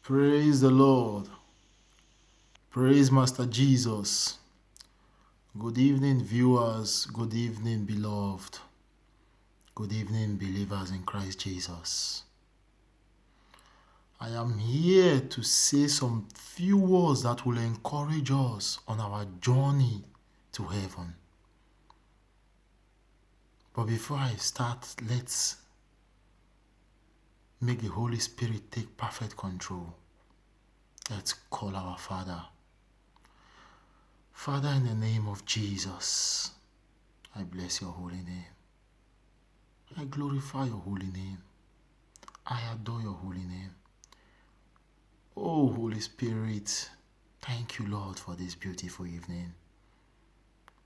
Praise the Lord. Praise Master Jesus. Good evening, viewers. Good evening, beloved. Good evening, believers in Christ Jesus. I am here to say some few words that will encourage us on our journey to heaven. But before I start, let's make the Holy Spirit take perfect control. Let's call our Father. Father, in the name of Jesus, I bless your holy name. I glorify your holy name. I adore your holy name. Oh, Holy Spirit, thank you, Lord, for this beautiful evening.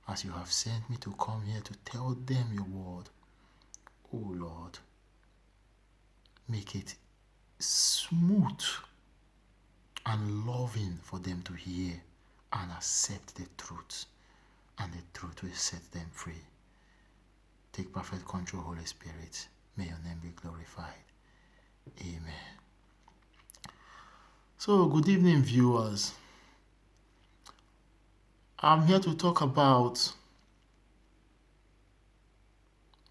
As you have sent me to come here to tell them your word, oh Lord, make it smooth and loving for them to hear and accept the truth, and the truth will set them free. Take perfect control, Holy Spirit. May your name be glorified. Amen. So, good evening, viewers. I'm here to talk about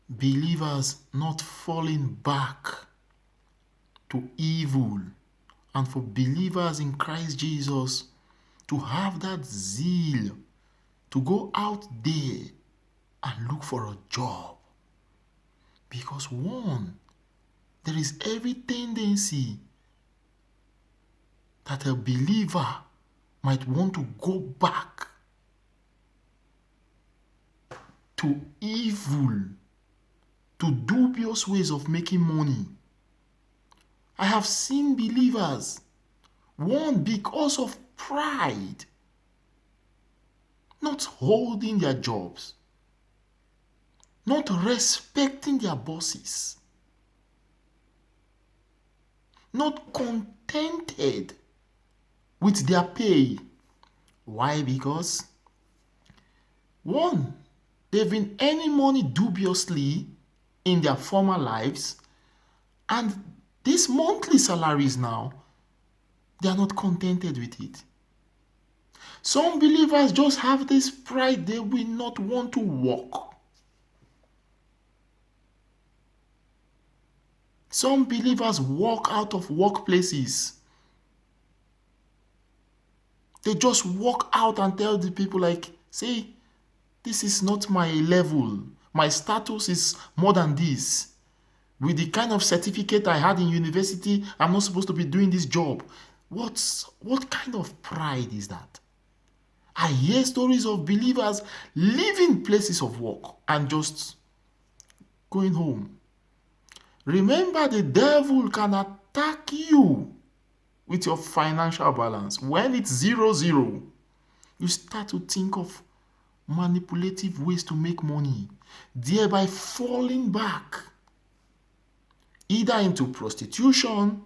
believers not falling back to evil, and for believers in Christ Jesus to have that zeal to go out there and look for a job. Because one, there is every tendency that a believer might want to go back to evil, to dubious ways of making money. I have seen believers, one, because of pride, not holding their jobs, not respecting their bosses, not contented with their pay. Why? Because one, they've been earning money dubiously in their former lives, and these monthly salaries now, they are not contented with it. Some believers just have this pride, they will not want to work. Some believers walk out of workplaces. They just walk out and tell the people like, see, this is not my level. My status is more than this. With the kind of certificate I had in university, I'm not supposed to be doing this job. What kind of pride is that? I hear stories of believers leaving places of work and just going home. Remember, the devil can attack you with your financial balance. When it's 0-0, you start to think of manipulative ways to make money, thereby falling back either into prostitution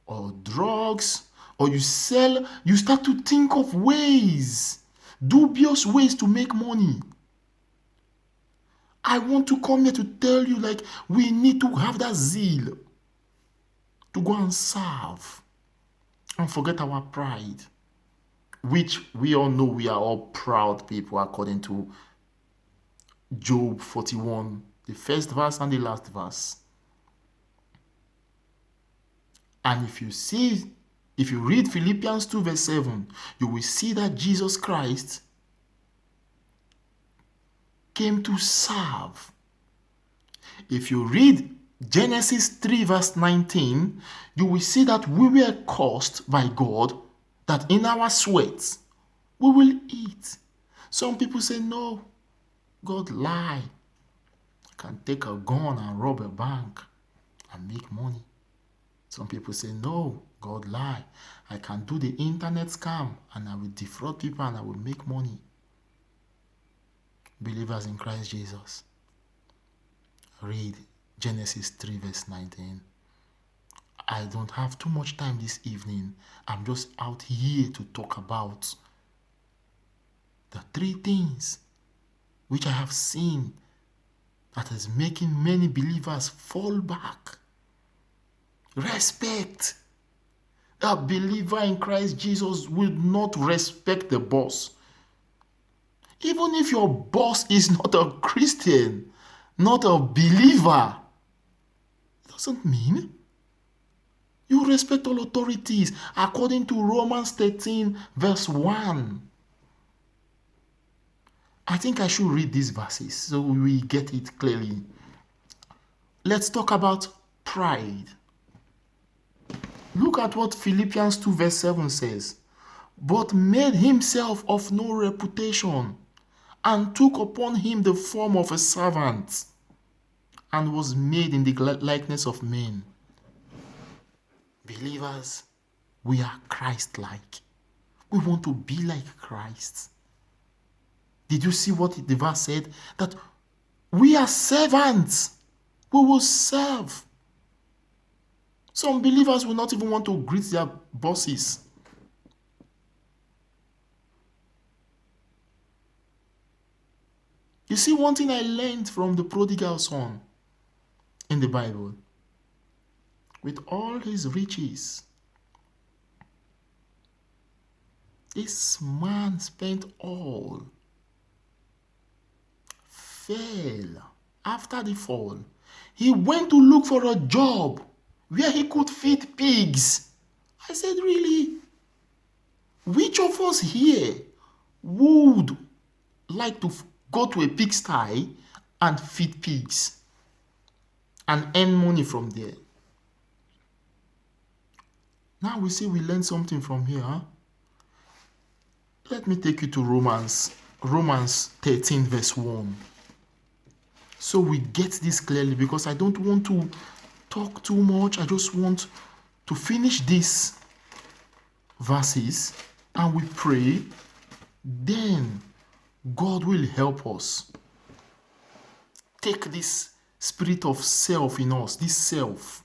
or drugs, or you start to think of ways, dubious ways to make money. I want to come here to tell you, like, we need to have that zeal to go and serve and forget our pride, which we all know we are all proud people according to Job 41, the first verse and the last verse. And if you read Philippians 2 verse 7, you will see that Jesus Christ came to serve. If you read Genesis 3 verse 19, you will see that we were cursed by God, that in our sweat we will eat. Some people say, no, God lie. I can take a gun and rob a bank and make money. Some people say, no, God lie. I can do the internet scam and I will defraud people and I will make money. Believers in Christ Jesus, read Genesis 3 verse 19. I don't have too much time this evening. I'm just out here to talk about the three things which I have seen that is making many believers fall back. Respect. A believer in Christ Jesus will not respect the boss. Even if your boss is not a Christian, not a believer, it doesn't mean you respect all authorities according to Romans 13 verse 1. I think I should read these verses so we get it clearly. Let's talk about pride. Look at what Philippians 2 verse 7 says. But made himself of no reputation, and took upon him the form of a servant, and was made in the likeness of men. Believers, we are Christ-like. We want to be like Christ. Did you see what the verse said? That we are servants. We will serve. Some believers will not even want to greet their bosses. You see, one thing I learned from the prodigal son in the Bible, with all his riches, this man spent all, fell. After the fall, he went to look for a job where he could feed pigs. I said, really? Which of us here would like to go to a pigsty and feed pigs and earn money from there? Now we see we learn something from here. Huh? Let me take you to Romans 13 verse 1. So we get this clearly, because I don't want to talk too much. I just want to finish these verses and we pray. Then God will help us take this spirit of self in us, this self,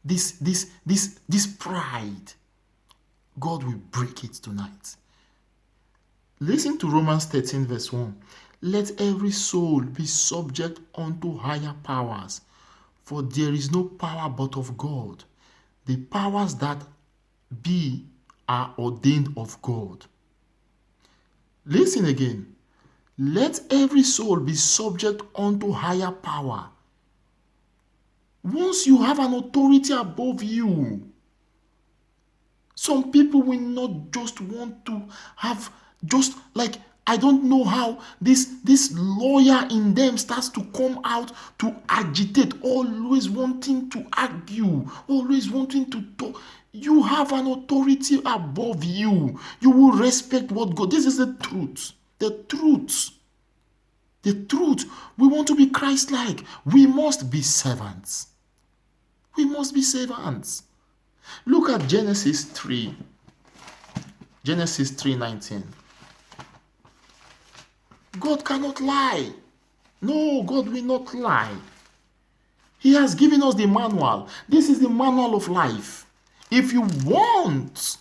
this pride. God will break it tonight. Listen to Romans 13 verse 1. Let every soul be subject unto higher powers, for there is no power but of God. The powers that be are ordained of God. Listen again. Let every soul be subject unto higher power. Once you have an authority above you, some people will not just want to have, just like, I don't know how this lawyer in them starts to come out to agitate, always wanting to argue, always wanting to talk. You have an authority above you. You will respect what God. This is the truth. The truth. The truth. We want to be Christ-like. We must be servants. We must be servants. Look at Genesis 3. Genesis 3:19. God cannot lie. No, God will not lie. He has given us the manual. This is the manual of life. If you want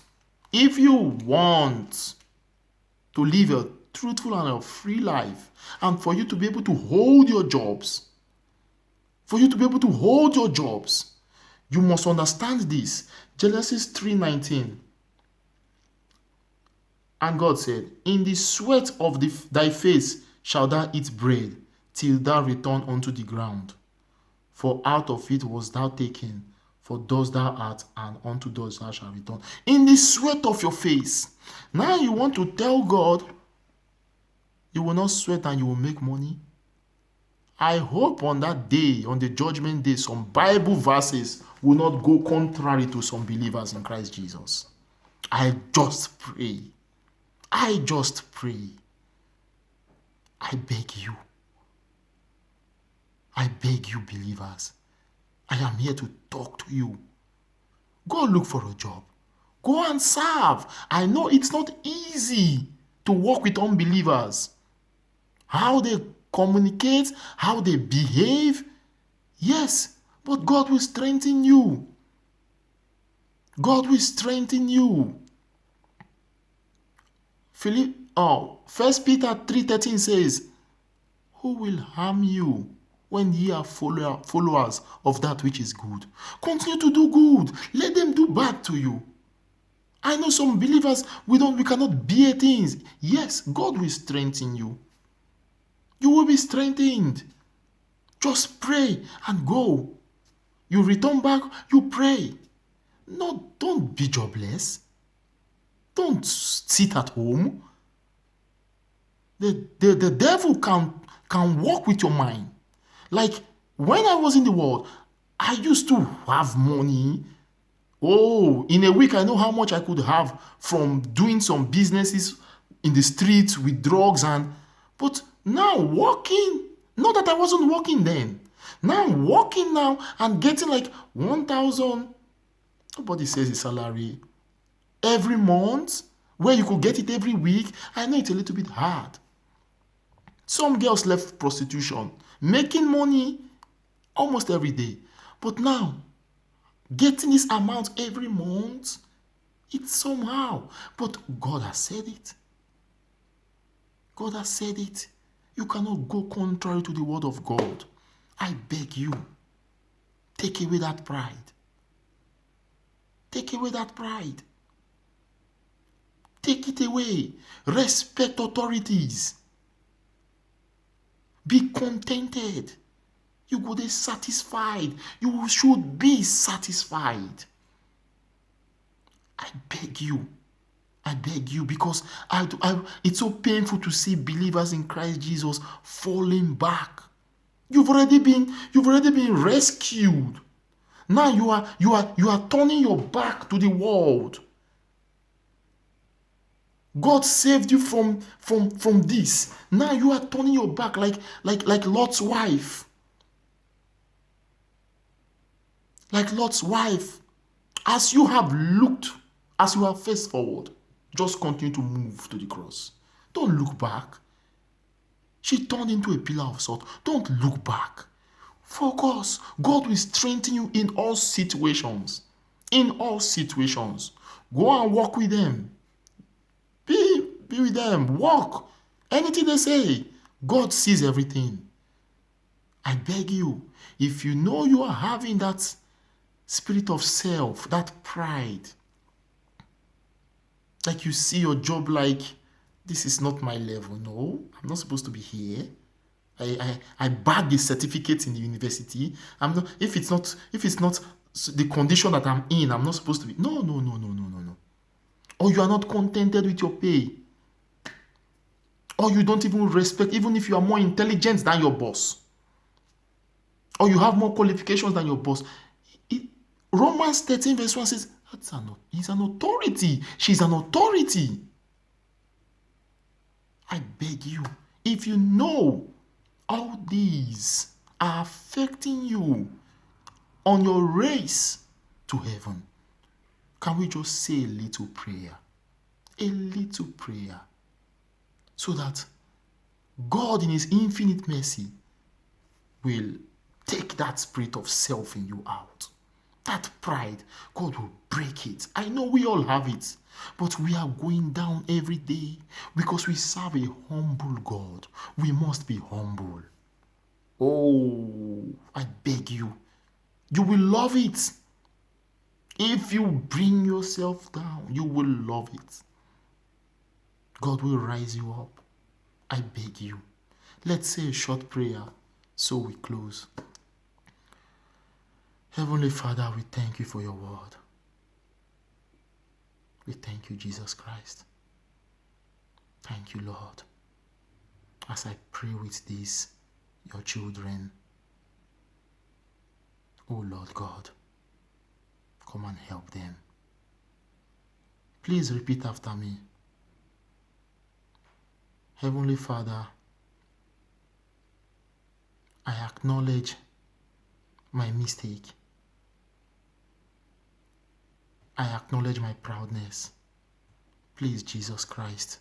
to live a truthful and a free life, and for you to be able to hold your jobs, you must understand this. Genesis 3:19. And God said, in the sweat of thy face shall thou eat bread, till thou return unto the ground. For out of it was thou taken, for dust thou art, and unto dust thou shalt return. In the sweat of your face. Now you want to tell God, you will not sweat and you will make money? I hope on that day, on the judgment day, some Bible verses will not go contrary to some believers in Christ Jesus. I just pray. I beg you. I beg you, believers. I am here to talk to you. Go look for a job. Go and serve. I know it's not easy to work with unbelievers. How they communicate, how they behave. Yes, but God will strengthen you. God will strengthen you. 1 Peter 3:13 says, who will harm you when ye are followers of that which is good? Continue to do good. Let them do bad to you. I know some believers, we cannot bear things. Yes, God will strengthen you. You will be strengthened. Just pray and go. You return back, you pray. No, don't be jobless. Don't sit at home. The devil can work with your mind. Like when I was in the world, I used to have money. Oh, in a week, I know how much I could have from doing some businesses in the streets with drugs but now working, not that I wasn't working then. Now I'm working now and getting like 1,000, nobody says a salary every month, where you could get it every week. I know it's a little bit hard. Some girls left prostitution, making money almost every day. But now, getting this amount every month, it's somehow. But God has said it. God has said it. You cannot go contrary to the word of God. I beg you, take away that pride. Take away that pride. Take it away. Respect authorities. Be contented. You go there satisfied. You should be satisfied. I beg you. I beg you, because it's so painful to see believers in Christ Jesus falling back. You've already been rescued. Now you are turning your back to the world. God saved you from this. Now you are turning your back like Lot's wife. Like Lot's wife. As you have faced forward, just continue to move to the cross. Don't look back. She turned into a pillar of salt. Don't look back. Focus. God will strengthen you in all situations. In all situations. Go and walk with them. Be with them. Walk. Anything they say. God sees everything. I beg you, if you know you are having that spirit of self, that pride, like you see your job like, this is not my level. No, I'm not supposed to be here. I bagged the certificate in the university. I'm not. If it's not the condition that I'm in, I'm not supposed to be. No. Or you are not contented with your pay. Or you don't even respect, even if you are more intelligent than your boss. Or you have more qualifications than your boss. Romans 13 verse 1 says, he's an authority. She's an authority. I beg you, if you know all these are affecting you on your race to heaven, can we just say a little prayer? A little prayer. So that God in his infinite mercy will take that spirit of self in you out. That pride, God will break it. I know we all have it, but we are going down every day because we serve a humble God. We must be humble. Oh, I beg you. You will love it. If you bring yourself down, you will love it. God will rise you up. I beg you. Let's say a short prayer so we close. Heavenly Father, we thank you for your word. We thank you, Jesus Christ. Thank you, Lord. As I pray with these, your children, oh Lord God, come and help them. Please repeat after me. Heavenly Father, I acknowledge my mistake. I acknowledge my proudness. Please, Jesus Christ,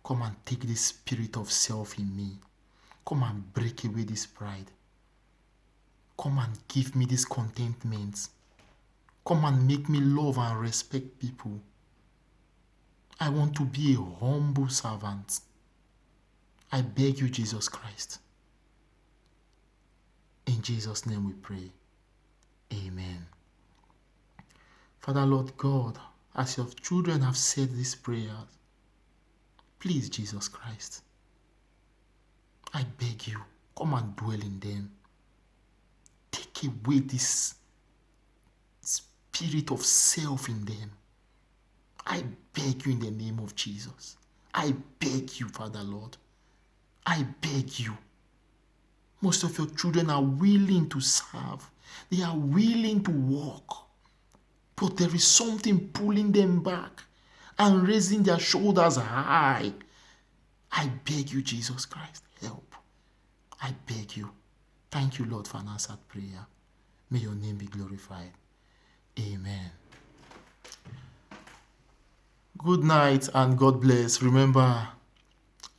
come and take this spirit of self in me. Come and break away this pride. Come and give me this contentment. Come and make me love and respect people. I want to be a humble servant. I beg you, Jesus Christ. In Jesus' name we pray. Amen. Father, Lord God, as your children have said these prayers, please, Jesus Christ, I beg you, come and dwell in them. Take away this spirit of self in them. I beg you in the name of Jesus. I beg you, Father Lord. I beg you. Most of your children are willing to serve. They are willing to walk. But there is something pulling them back and raising their shoulders high. I beg you, Jesus Christ, help. I beg you. Thank you, Lord, for an answered prayer. May your name be glorified. Amen. Good night and God bless. Remember,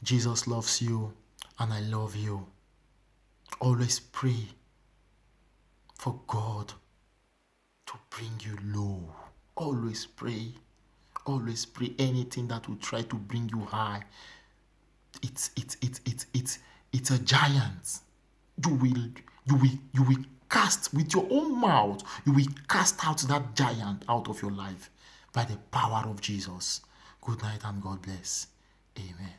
Jesus loves you and I love you. Always pray for God to bring you low. Always pray. Always pray. Anything that will try to bring you high, it's a giant. You will cast with your own mouth. You will cast out that giant out of your life by the power of Jesus. Good night and God bless. Amen.